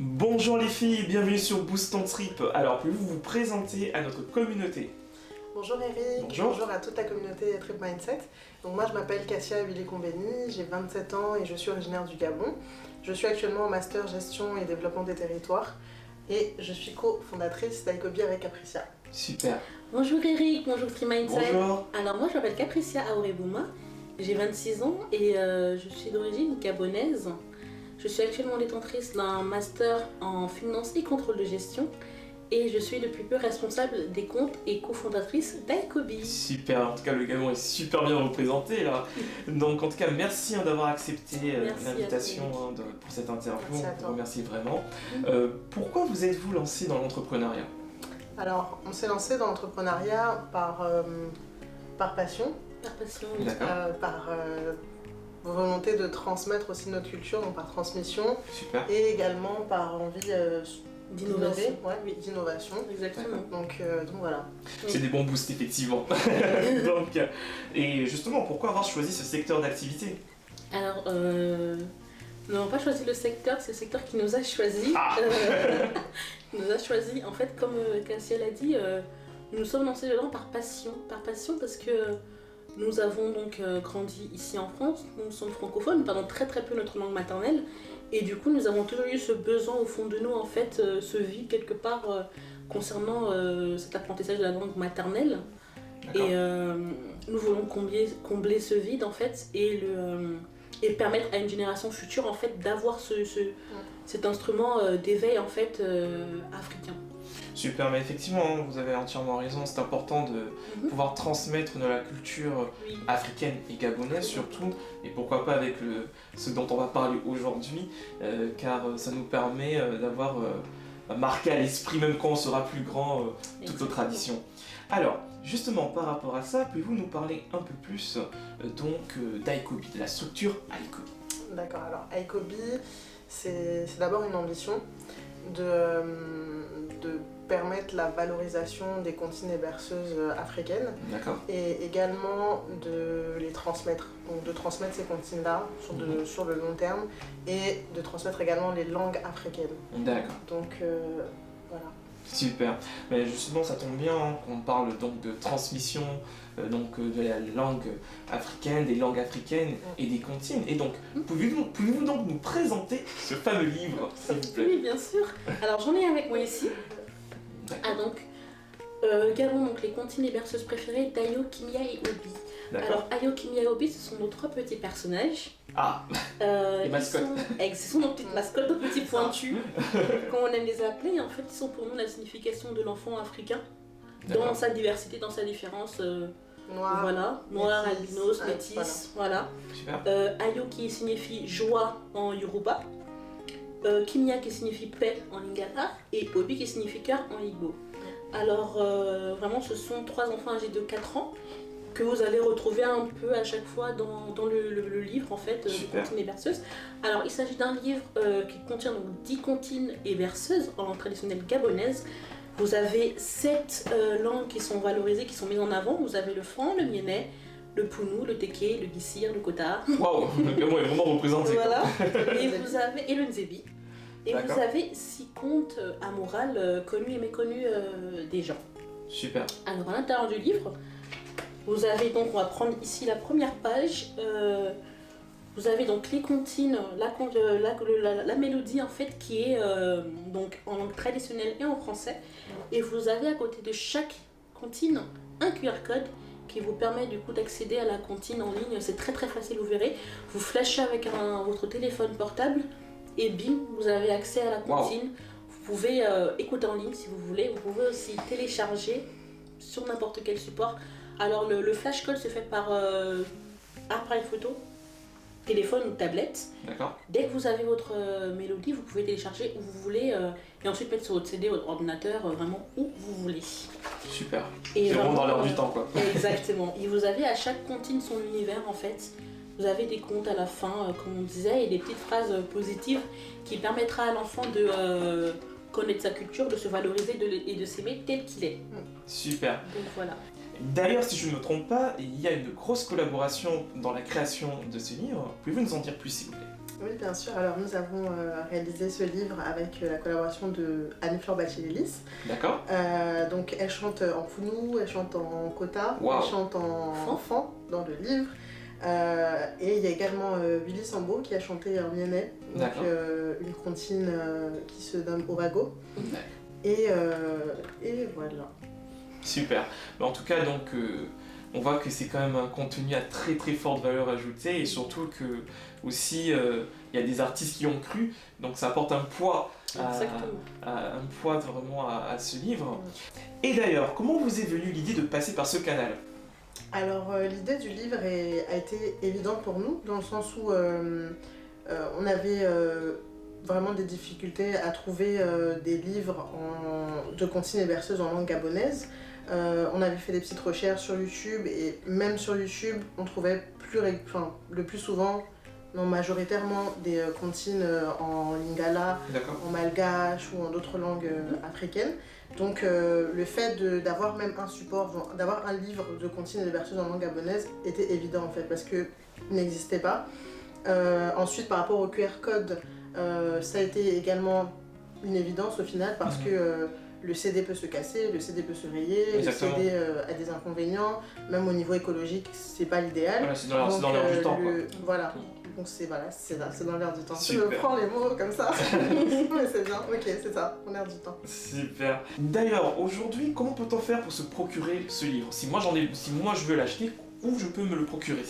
Bonjour les filles, bienvenue sur Boost ton Trip. Alors, pouvez-vous vous présenter à notre communauté? Bonjour Eric, Bonjour à toute la communauté Trip Mindset. Donc moi je m'appelle Cassia Willy-Combeni, j'ai 27 ans et je suis originaire du Gabon. Je suis actuellement en master gestion et développement des territoires et je suis co-fondatrice d'Aikobi avec Capricia. Super. Bonjour Eric, bonjour Trip Mindset. Bonjour. Alors moi je m'appelle Capricia Aorebouma, j'ai 26 ans et je suis d'origine gabonaise. Je suis actuellement détentrice d'un master en finance et contrôle de gestion et je suis depuis peu responsable des comptes et cofondatrice d'Aikobi. Super, en tout cas le Gabon est super bien représenté là. Donc en tout cas merci d'avoir accepté l'invitation pour cette interview, Merci à on toi. vous remercie vraiment. Pourquoi vous êtes-vous lancé dans l'entrepreneuriat? Alors on s'est lancé dans l'entrepreneuriat par passion, Par passion, D'accord, par volonté de transmettre aussi notre culture, donc par transmission super. et également par envie d'innovation. d'innovation. Exactement. Donc voilà. C'est des bons boosts effectivement. Donc, et justement, pourquoi avoir choisi ce secteur d'activité? Alors, nous n'avons pas choisi le secteur, c'est le secteur qui nous a choisi. Ah. Qui nous a choisi. En fait, comme Cassia l'a dit, nous nous sommes lancés dedans par passion. Par passion parce que nous avons donc grandi ici en France, nous sommes francophones, nous parlons très très peu notre langue maternelle. Et du coup, nous avons toujours eu ce besoin au fond de nous, en fait, ce vide quelque part concernant cet apprentissage de la langue maternelle. Et nous voulons combler ce vide, en fait, et permettre à une génération future, en fait, d'avoir cet instrument d'éveil, en fait, africain. Super, mais effectivement, vous avez entièrement raison, c'est important de pouvoir transmettre de la culture africaine et gabonaise surtout, et pourquoi pas avec ce dont on va parler aujourd'hui, car ça nous permet d'avoir marqué à l'esprit, même quand on sera plus grand, toutes nos traditions. Alors, justement, par rapport à ça, pouvez-vous nous parler un peu plus d'Aikobi, de la structure Aikobi? D'accord, alors Aikobi, c'est d'abord une ambition de permettre la valorisation des comptines et berceuses africaines. D'accord. Et également de les transmettre, donc de transmettre ces comptines-là sur le long terme et de transmettre également les langues africaines. D'accord. Donc voilà. Super, mais justement ça tombe bien qu'on parle donc de transmission de la langue africaine, des langues africaines et des comptines. Et donc, pouvez-vous donc nous présenter ce fameux livre, s'il vous plaît? Oui, bien sûr. Alors j'en ai avec moi ici. Ah donc, Gabon, donc les comptines et berceuses préférées d'Ayo, Kimia et Obi. Alors Ayo, Kimia et Obi, ce sont nos trois petits personnages. Ah, les mascottes. Ce sont nos petites mascottes, nos petits pointus, comme on aime les appeler. En fait, ils sont pour nous la signification de l'enfant africain, dans sa diversité, dans sa différence. Noir, noir, albinos, métis, voilà. Super. Ayo qui signifie joie en Yoruba. Kimia qui signifie paix en Lingala et Obi qui signifie cœur en Igbo. Alors vraiment ce sont trois enfants âgés de 4 ans que vous allez retrouver un peu à chaque fois dans le livre en fait, comptines et berceuses. Alors il s'agit d'un livre qui contient donc 10 comptines et berceuses en langue traditionnelle gabonaise. Vous avez 7 langues qui sont valorisées, qui sont mises en avant. Vous avez le franc, le mienais, le pounou, le téké, le guissir, le kota. Waouh, le Gabon est vraiment représenté. Voilà. Et le nzebi. Et vous avez 6 contes amorales connus et méconnus des gens. Super. Alors à l'intérieur du livre, vous avez donc, on va prendre ici la première page, vous avez donc les comptines, la mélodie en fait qui est donc en langue traditionnelle et en français. Et vous avez à côté de chaque comptine un QR code qui vous permet du coup d'accéder à la comptine en ligne. C'est très très facile, vous verrez. Vous flashez avec votre téléphone portable et bim, vous avez accès à la comptine. Vous pouvez écouter en ligne si vous voulez. Vous pouvez aussi télécharger sur n'importe quel support. Alors le flash call se fait par appareil photo, téléphone ou tablette. D'accord. Dès que vous avez votre mélodie, vous pouvez télécharger où vous voulez et ensuite mettre sur votre CD, votre ordinateur, vraiment où vous voulez. Super. Et c'est vraiment dans l'air du temps quoi. Exactement. Et vous avez à chaque comptine son univers en fait. Vous avez des contes à la fin, comme on disait, et des petites phrases positives qui permettra à l'enfant de connaître sa culture, de se valoriser et de s'aimer tel qu'il est. Super. Donc voilà. D'ailleurs, si je ne me trompe pas, il y a une grosse collaboration dans la création de ce livre. Pouvez-vous nous en dire plus, s'il vous plaît? Oui, bien sûr. Alors, nous avons réalisé ce livre avec la collaboration de Anne-Fleur Bachelélis. D'accord. Donc, elle chante en Founou, elle chante en Kota, Wow. elle chante en enfant dans le livre. Et il y a également Willy Sambo qui a chanté en Mienais, donc une comptine qui se nomme Orago. Et voilà. Super. En tout cas, donc, on voit que c'est quand même un contenu à très très forte valeur ajoutée et surtout que aussi il y a des artistes qui ont cru, donc ça apporte un poids, vraiment à ce livre. Et d'ailleurs, comment vous est venue l'idée de passer par ce canal ? Alors l'idée du livre a été évidente pour nous, dans le sens où on avait vraiment des difficultés à trouver des livres de comptines et berceuses en langue gabonaise. On avait fait des petites recherches sur YouTube et même sur YouTube, on trouvait le plus souvent, non majoritairement, des comptines en lingala, en malgache ou en d'autres langues africaines. Donc le fait d'avoir même un support, d'avoir un livre de comptines et de berceuses en langue gabonaise était évident en fait parce qu'il n'existait pas. Ensuite par rapport au QR code, ça a été également une évidence au final parce que le CD peut se casser, le CD peut se rayer, Exactement. le CD a des inconvénients, même au niveau écologique c'est pas l'idéal. Voilà, c'est dans l'air du temps. Voilà. Donc c'est dans l'air du temps. Super. Je prends les mots comme ça, mais c'est bien, ok, c'est ça, dans l'air du temps. Super. D'ailleurs, aujourd'hui, comment peut-on faire pour se procurer ce livre ? Si moi je veux l'acheter, où je peux me le procurer ?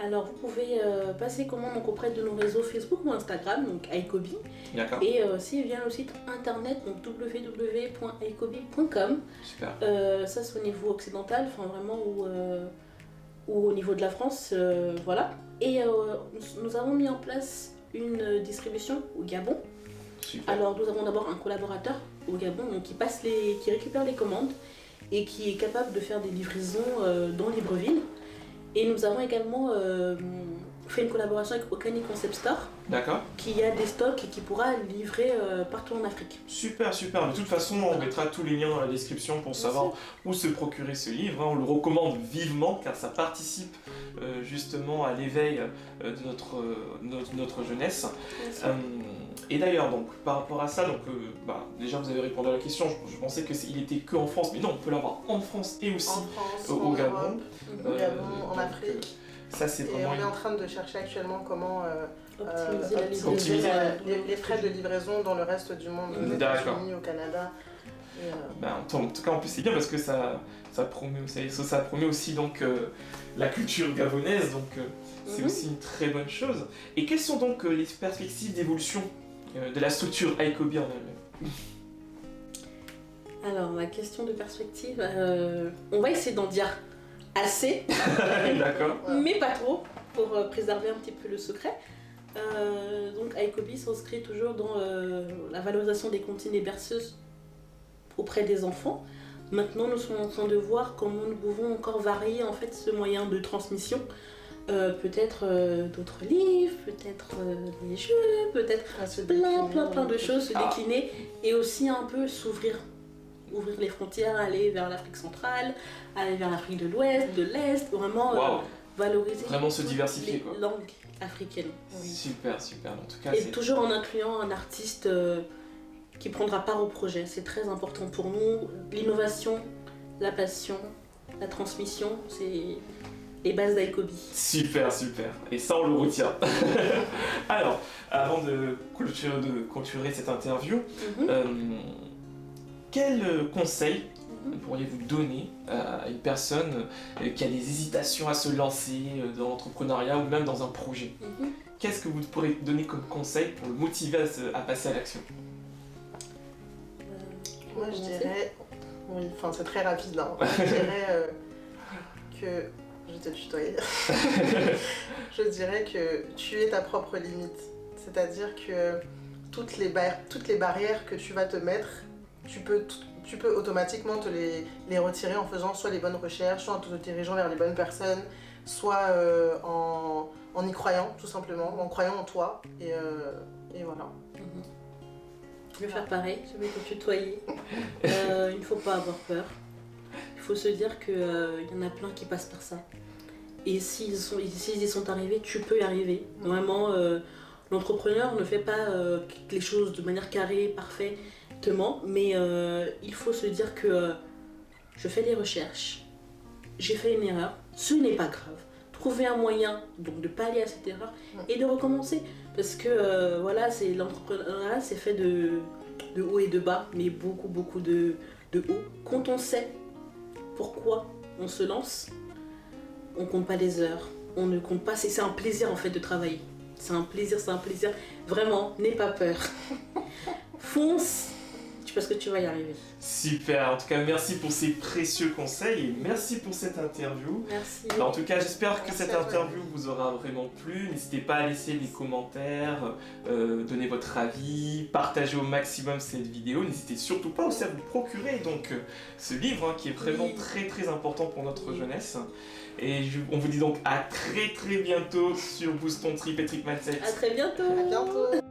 Alors vous pouvez passer commande donc, auprès de nos réseaux Facebook ou Instagram, donc Aikobi. D'accord. Et aussi via le site internet, donc www.aikobi.com. Super. Ça c'est au niveau occidental, enfin vraiment ou au niveau de la France, voilà. Et nous avons mis en place une distribution au Gabon. Super. Alors nous avons d'abord un collaborateur au Gabon donc, qui récupère les commandes et qui est capable de faire des livraisons dans Libreville. Et nous avons également fait une collaboration avec Okani Concept Store. D'accord. Qui a des stocks et qui pourra livrer partout en Afrique. Super, super. De toute façon, on mettra tous les liens dans la description pour savoir où se procurer ce livre. On le recommande vivement car ça participe justement à l'éveil de notre jeunesse. Et d'ailleurs, donc, par rapport à ça, donc, déjà vous avez répondu à la question, je pensais qu'il était que en France, mais non, on peut l'avoir en France et aussi au Gabon. Au Gabon, en Afrique. Ça, c'est vraiment... Et on est en train de chercher actuellement comment optimiser les frais de livraison dans le reste du monde, aux États-Unis, au Canada. En tout cas, en plus, c'est bien parce que ça promeut aussi donc, la culture gabonaise, donc c'est aussi une très bonne chose. Et quelles sont donc les perspectives d'évolution de la structure Aikobi en elle-même ? Alors, la question de perspective, on va essayer d'en dire assez, d'accord, mais pas trop, pour préserver un petit peu le secret. Donc Aikobi s'inscrit toujours dans la valorisation des comptines et berceuses auprès des enfants. Maintenant, nous sommes en train de voir comment nous pouvons encore varier en fait ce moyen de transmission. Peut-être d'autres livres, peut-être des jeux, peut-être plein de choses, se décliner et aussi un peu ouvrir les frontières, aller vers l'Afrique centrale, aller vers l'Afrique de l'Ouest, de l'Est, vraiment valoriser se diversifier les langues africaines. Oui. Super. En tout cas, et toujours en incluant un artiste qui prendra part au projet. C'est très important pour nous. L'innovation, la passion, la transmission, c'est les bases d'Aikobi. Super. Et ça, on le retient. Alors, avant de clôturer cette interview, quel conseil pourriez-vous donner à une personne qui a des hésitations à se lancer dans l'entrepreneuriat ou même dans un projet ? Qu'est-ce que vous pourrez donner comme conseil pour le motiver à passer à l'action ? Moi je dirais, c'est très rapide, hein. Je dirais que, je vais te tutoyer, je dirais que tu es ta propre limite, c'est-à-dire que toutes les barrières que tu vas te mettre, tu peux automatiquement te les retirer en faisant soit les bonnes recherches, soit en te dirigeant vers les bonnes personnes, soit en y croyant tout simplement, en croyant en toi, et voilà. Je vais faire pareil, je vais te tutoyer. Il ne faut pas avoir peur. Il faut se dire qu'il y en a plein qui passent par ça. Et s'ils y sont arrivés, tu peux y arriver. Vraiment, L'entrepreneur ne fait pas les choses de manière carrée, parfaitement, mais il faut se dire que je fais des recherches, j'ai fait une erreur, ce n'est pas grave. Trouver un moyen donc de pallier à cette erreur et de recommencer. Parce que voilà, l'entrepreneuriat, c'est fait de haut et de bas, mais beaucoup de haut. Quand on sait pourquoi on se lance, on compte pas les heures, on ne compte pas, c'est un plaisir en fait de travailler. C'est un plaisir. Vraiment, n'aie pas peur. Fonce, parce que tu vas y arriver. Super, en tout cas merci pour ces précieux conseils et merci pour cette interview. Merci. En tout cas j'espère que Merci cette à toi. interview vous aura vraiment plu. N'hésitez pas à laisser des commentaires, donner votre avis, partager au maximum cette vidéo. N'hésitez surtout pas aussi à vous procurer donc, ce livre qui est vraiment très important pour notre jeunesse. Et on vous dit donc à très bientôt sur Boost ton Trip et Trip Mindset. À très bientôt. À bientôt.